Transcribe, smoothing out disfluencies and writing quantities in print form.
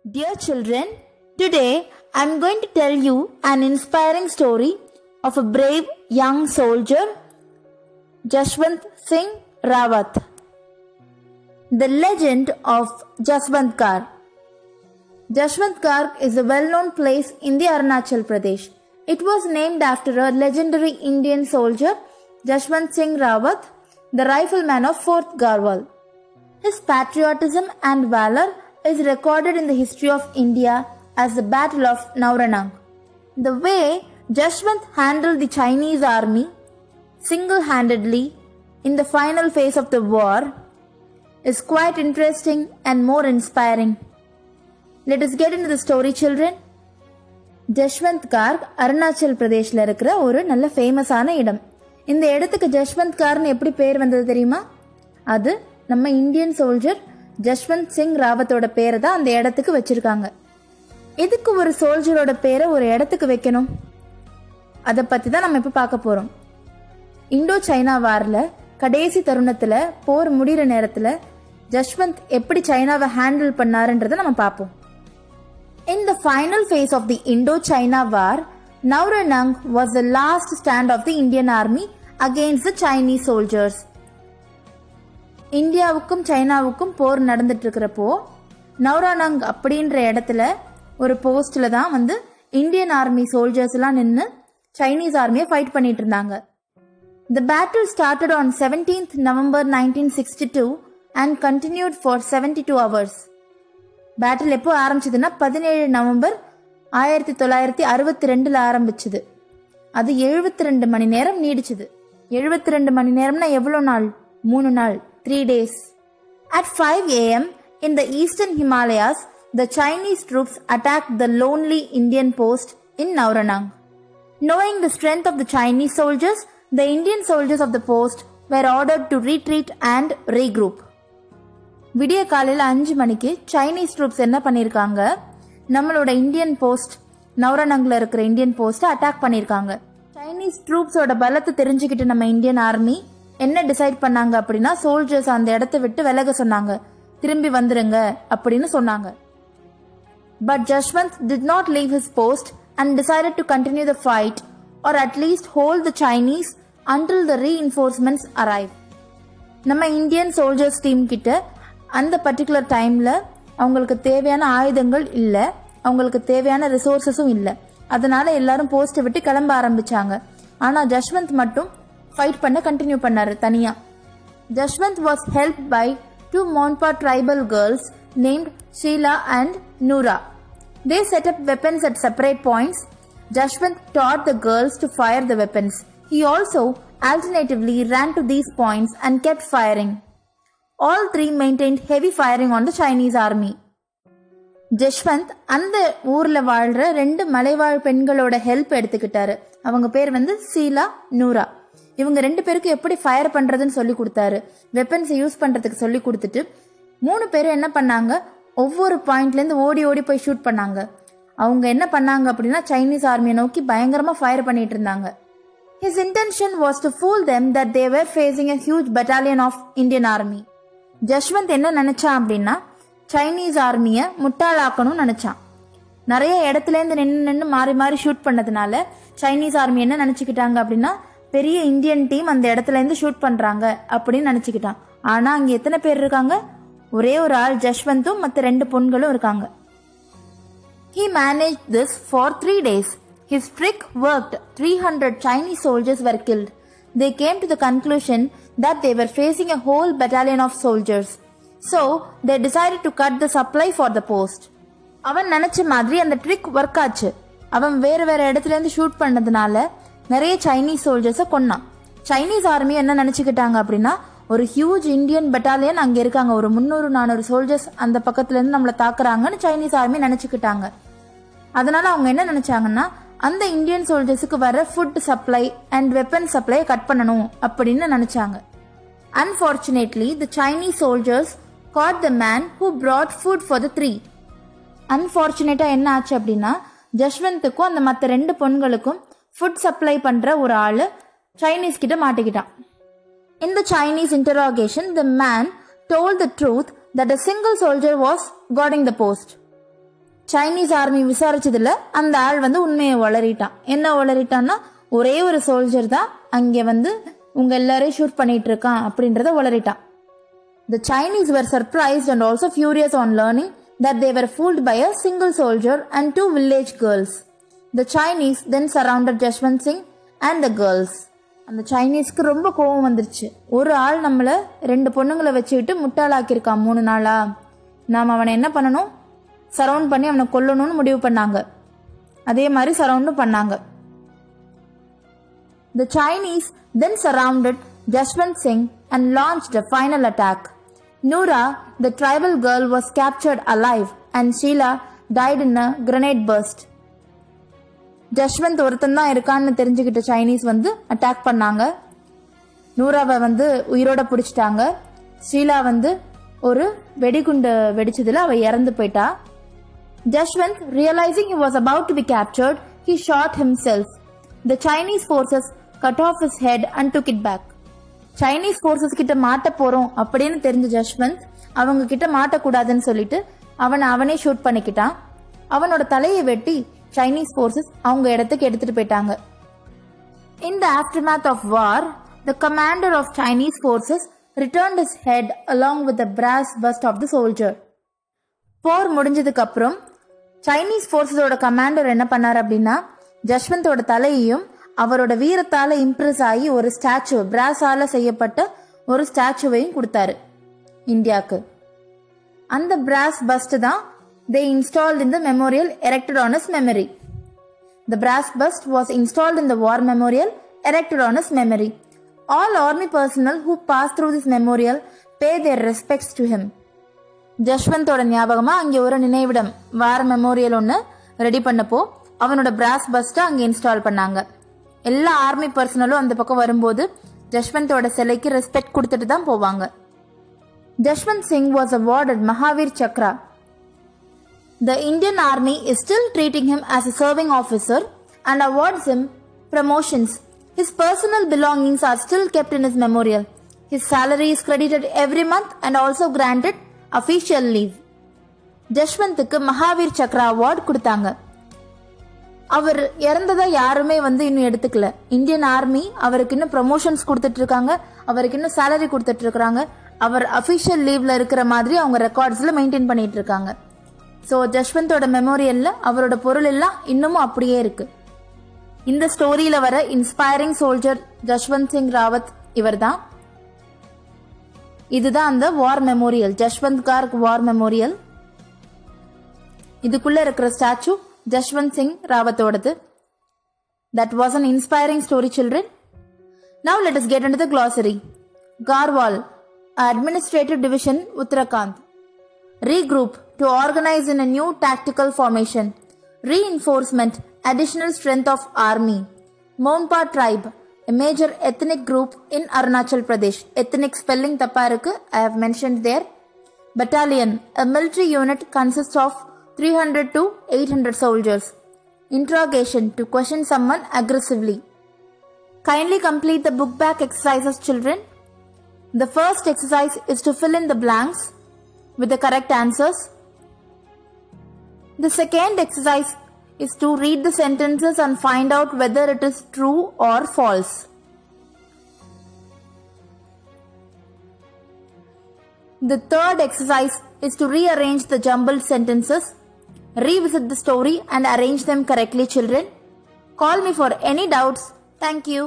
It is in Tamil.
Dear children, today I am going to tell you an inspiring story of a brave young soldier, Jashwant Singh Rawat. The legend of Jaswant Kar. Jaswant Kar is a well-known place in the Arunachal Pradesh. It was named after a legendary Indian soldier, Jashwant Singh Rawat, the rifleman of 4th Garhwal. His patriotism and valor is recorded in the history of India as the Battle of Nauranang. The way Jashwant handled the Chinese army single-handedly in the final phase of the war is quite interesting and more inspiring. Let us get into the story, children. Jashwanth Garg Arunachal பிரதேஷ்ல இருக்கிற ஒரு நல்ல ஃபேமஸான இடம். இந்த இடத்துக்கு ஜஷ்வந்த் கார்னு எப்படி பேர் வந்தது தெரியுமா? அது நம்ம இந்தியன் சோல்ஜர் ஜஷ்வந்த் சிங் ராவத்தோட பேரை தான் அந்த இடத்துக்கு வச்சிருக்காங்க. எதுக்கு ஒரு சோல்ஜரோட பேரை ஒரு இடத்துக்கு வைக்கணும்? அதை பத்தி தான் நம்ம இப்ப பார்க்க போறோம். இண்டோ சைனா வார்ல கடைசி தருணத்துல போர் முடிகிற நேரத்துல ஜஷ்வந்த் எப்படி சைனாவை ஹேண்டில் பண்ணாருன்றதை நம்ம பார்ப்போம். In the final phase of the Indo-China War, Nauranang was the last stand of the Indian Army against the Chinese soldiers. இந்தியாவுக்கும் சைனாவுக்கும் போர் நடந்துட்டு இருக்கிறப்போ நௌரானங் அப்படின்ற இடத்துல ஒரு போஸ்ட்ல தான் இந்தியன் ஆர்மி சோல்ஜர்ஸ் எல்லாம் நின்று சைனீஸ் ஆர்மியை ஃபைட் பண்ணிட்டு இருந்தாங்க. The battle started on 17th November 1962 and continued for 72 hours. Battle எப்போ ஆரம்பிச்சதுன்னா 17 நவம்பர் 1962 ஆரம்பிச்சது. அது 72 மணி நேரம் நீடிச்சது. 72 மணி நேரம்னா எவ்வளோ நாள்? 3 நாள், 3 days. At 5 a.m. in the eastern Himalayas, the Chinese troops attacked the lonely Indian post in Nauranang. Knowing the strength of the Chinese soldiers, the Indian soldiers of the post were ordered to retreat and regroup. விடிய காலையில் 5 மணிக்கு சைனீஸ் ட்ரூப்ஸ் என்ன பண்ணியிருக்காங்க, நம்மளோட இந்தியன் போஸ்ட் நௌரானங்ல இருக்கிற இந்தியன் போஸ்ட்டை அட்டாக் பண்ணியிருக்காங்க. சைனீஸ் ட்ரூப்ஸோட பலத்தை தெரிஞ்சுக்கிட்டு நம்ம இந்தியன் ஆர்மி என்ன டிசைட் பண்ணாங்க அப்படின்னா, சோல்ஜர்ஸ் அந்த இடத்த விட்டு விலக சொன்னாங்க, திரும்பி வந்துருங்க அப்படின்னு சொன்னாங்க. But Jashwanth did not leave his post and decided to continue the fight or at least hold the Chinese until the reinforcements arrive. நம்ம இந்தியன் சோல்ஜர்ஸ் டீம் கிட்ட அந்த பர்டிகுலர் டைம்ல அவங்களுக்கு தேவையான ஆயுதங்கள் இல்லை, அவங்களுக்கு தேவையான ரிசோர்ஸஸும் இல்லை. அதனால எல்லாரும் போஸ்ட்டை விட்டு கிளம்ப ஆரம்பிச்சாங்க. ஆனா ஜஷ்வந்த் மட்டும் ஃபைட் பண்ண கண்டினியூ பண்ணாரு தனியா. Jashwant was help by 2 Monpa tribal girls named Sheila and Noora. They set up weapons at separate points. Jashwant taught the girls to fire the weapons. He also alternatively ran to these points and kept firing. All three maintained heavy firing on the Chinese army. Jashwanth அந்த ஊர்ல வாழ்ற 2 மலைவாழ் பெண்களோட ஹெல்ப் எடுத்துக்கிட்டாரு. அவங்க பேர் சீலா, நூரா. இவங்க 2 பேருக்கு எப்படி ஃபயர் பண்றதுன்னு சொல்லி கொடுத்தாரு. வெப்பன்ஸ் யூஸ் பண்றதுக்கு சொல்லி கொடுத்துட்டு 3 பேரும் என்ன பண்ணாங்க, ஒவ்வொரு பாயிண்ட்ல இருந்து ஓடி ஓடி போய் ஷூட் பண்ணாங்க. அவங்க என்ன பண்ணாங்க அப்படின்னா, சைனீஸ் ஆர்மியை நோக்கி பயங்கரமா ஃபயர் பண்ணிட்டு இருந்தாங்க. His intention was to fool them that they were facing a huge battalion of Indian army. Jashwanth என்ன நினைச்சான் அப்படின்னா, சைனீஸ் ஆர்மியை முட்டாளாக்கணும்னு நினைச்சான். நிறைய இடத்துல இருந்து நின்று மாறி மாறி ஷூட் பண்ணதுனால சைனீஸ் ஆர்மி என்ன நினைச்சுக்கிட்டாங்க அப்படின்னா, பெரிய இந்தியன் டீம் அந்த இடத்துல இருந்து ஷூட் பண்றாங்க அப்படின்னு நினைச்சுக்கிட்டான். ஆனா அங்க எத்தனை பேர் இருக்காங்க? ஒரே ஒரு ஆள் ஜஷ்வந்தும் மற்ற 2 பொண்களும் இருக்காங்க. He managed this for 3 days. His trick worked. 300 Chinese soldiers were killed. They came to the conclusion that they were facing a whole battalion of soldiers. So, they decided to cut the supply for the post. அவன் நினைச்ச மாதிரி அந்த ட்ரிக் ஒர்க் ஆச்சு. அவன் வேற வேற இடத்துல இருந்து ஷூட் பண்ணதுனால நிறைய சைனீஸ் சோல்ஜர்ஸை கொன்னான். சைனீஸ் ஆர்மி என்ன நினைச்சுக்கிட்டாங்க அப்படின்னா, ஒரு ஹியூஜ் இந்தியன் பட்டாலியன் அங்க இருக்காங்க, ஒரு 300-400 சோல்ஜர்ஸ் அந்த பக்கத்துல இருந்து நம்மளை தாக்குறாங்கன்னு சைனீஸ் ஆர்மி நினைச்சுக்கிட்டாங்க. அதனால அவங்க என்ன நினைச்சாங்கன்னா, அந்த இந்தியன் சோல்ஜர்ஸுக்கு வர ஃபுட் சப்ளை அண்ட் வெப்பன் சப்ளையை கட் பண்ணணும் அப்படின்னு நினைச்சாங்க. Unfortunately, the Chinese soldiers caught the man who brought food for the 3. அன்பார்ச்சுனேட்டா என்ன ஆச்சு அப்படின்னா, ஜஷ்வந்துக்கும் அந்த மற்ற 2 பொண்களுக்கும் ஃபுட் சப்ளை பண்ற ஒரு ஆளு சைனீஸ் கிட்ட மாட்டிக்கிட்டான். In the Chinese interrogation, the man told the truth that a single soldier was guarding the post. Chinese army விசாரிச்சதுல அந்த ஆள் வந்து உண்மையை உளறிட்டான். என்ன உளறிட்டான்னா, ஒரே ஒரு சோல்ஜர் தான் அங்கே வந்து உங்க எல்லாரையும் ஷூட் பண்ணிட்டு இருக்கான் அப்படின்றத உளறிட்டான். The Chinese were surprised and also furious on learning that they were fooled by a single soldier and 2 village girls. The Chinese then surrounded Jashwant Singh and the girls. அந்த சைனீஸ்க்கு ரொம்ப கோபம் வந்துருச்சு. ஒரு ஆள் நம்மளை 2 பொண்ணுங்களை வச்சுக்கிட்டு முட்டாளாக்கியிருக்கான் 3 நாளா, நாம் அவனை என்ன பண்ணணும், சரவுண்ட் பண்ணி அவனை கொல்லணும்னு முடிவு பண்ணாங்க. அதே மாதிரி சரவுண்டும் பண்ணாங்க. The Chinese then surrounded Jashwant Singh and launched a final attack. Noora, the tribal girl, was captured alive and Sheila died in a grenade burst. Jaswant ஒருத்தன் தான் இருக்கான்னு தெரிஞ்சுக்கிட்ட சைனீஸ் வந்து அட்டாக் பண்ணாங்க. நூராவை வந்து உயிரோட பிடிச்சிட்டாங்க. ஷீலா வந்து ஒரு வெடிகுண்டு வெடிச்சதுல அவ இறந்து போயிட்டா. Jashwant, realizing he was about to be captured, he shot himself. The Chinese forces cut off his head and took it back. Chinese forces கிட்ட மாட்ட போறோம் அப்படின்னு தெரிஞ்ச ஜஸ்வந்த் அவங்க கிட்ட மாட்டக்கூடாதுன்னு சொல்லிட்டு அவனே ஷூட் பண்ணிக்கிட்டான். அவனோட தலையை வெட்டி Chinese forces அவங்க இடத்துக்கு எடுத்துட்டு போயிட்டாங்க. In the aftermath of war, the commander of Chinese forces returned his head along with the brass bust of the soldier. போர் முடிஞ்சதுக்கு அப்புறம் சைனீஸ் போர்ஸஸோட கமாண்டர் என்ன பண்ணார் அப்படின்னா, ஜஸ்வந்தோட தலையையும் அவரோட வீரத்தால இம்ப்ரெஸ் ஆகி ஒரு ஸ்டாச்சு, பிராஸால செய்யப்பட்ட ஒரு ஸ்டாச்சுவையும் கொடுத்தாரு இந்தியாவுக்கு. அந்த பிராஸ் பஸ்ட் தான் they installed in the memorial erected on his memory. The brass bust was installed in the war memorial erected on his memory. All army personnel who passed through this memorial pay their respects to him. ஜஸ்வந்தோட ஞாபகமா அங்கே ஒரு நினைவிடம் வார் மெமோரியல் ஒன்று ரெடி பண்ணப்போ அவனோட பிராஸ் பஸ்ட்டை அங்கே இன்ஸ்டால் பண்ணாங்க. எல்லா ஆர்மி பர்சனலும் அந்த பக்கம் வரும்போது ஜஸ்வந்தோட சிலைக்கு ரெஸ்பெக்ட் கொடுத்துட்டு தான் போவாங்க. Jashwant Singh was awarded Mahavir Chakra. The Indian Army is still treating him as a serving officer and awards him promotions. His personal belongings are still kept in his memorial. His salary is credited every month and also granted official leave. ஜஸ்வந்துக்கு மகாவீர் சக்ரா அவார்டு கொடுத்தாங்க. அவர் இறந்ததா யாருமே வந்து இன்னும் எடுத்துக்கல. இந்தியன் ஆர்மி அவருக்கு இன்னும் ப்ரமோஷன்ஸ் கொடுத்துட்டு இருக்காங்க, அவருக்கு இன்னும் சேலரி கொடுத்துட்டு இருக்காங்க. அவர் அஃபிஷியல் லீவ்ல இருக்கிற மாதிரி அவங்க ரெக்கார்ட்ஸ்ல மெயின்டைன் பண்ணிட்டு இருக்காங்க. ஸோ ஜஸ்வந்தோட மெமோரியல்ல அவரோட பொருள் எல்லாம் இன்னமும் அப்படியே இருக்கு. இந்த ஸ்டோரியில வர இன்ஸ்பைரிங் சோல்ஜர் ஜஸ்வந்த் சிங் ராவத் இவர் தான். இதுதான் அந்த war memorial, Jaswant Garh war memorial. இதுக்குள்ள இருக்கிற ஸ்டாச்சு ஜஸ்வந்த் சிங் ராவத்தோடது. That was an inspiring story, children. Now let us get into the glossary. Garhwal, Administrative Division, Uttarakhand. Regroup, to organize in a new tactical formation. Reinforcement, additional strength of army. Monpa tribe, a major ethnic group in Arunachal Pradesh. Ethnic spelling தப்பா இருக்கு, I have mentioned there. Battalion, a military unit consists of 300 to 800 soldiers. Interrogation, to question someone aggressively. Kindly complete the book back exercises, children. The first exercise is to fill in the blanks with the correct answers. The second exercise is to read the sentences and find out whether it is true or false. The third exercise is to rearrange the jumbled sentences. Revisit the story and arrange them correctly, children. Call me for any doubts. Thank you.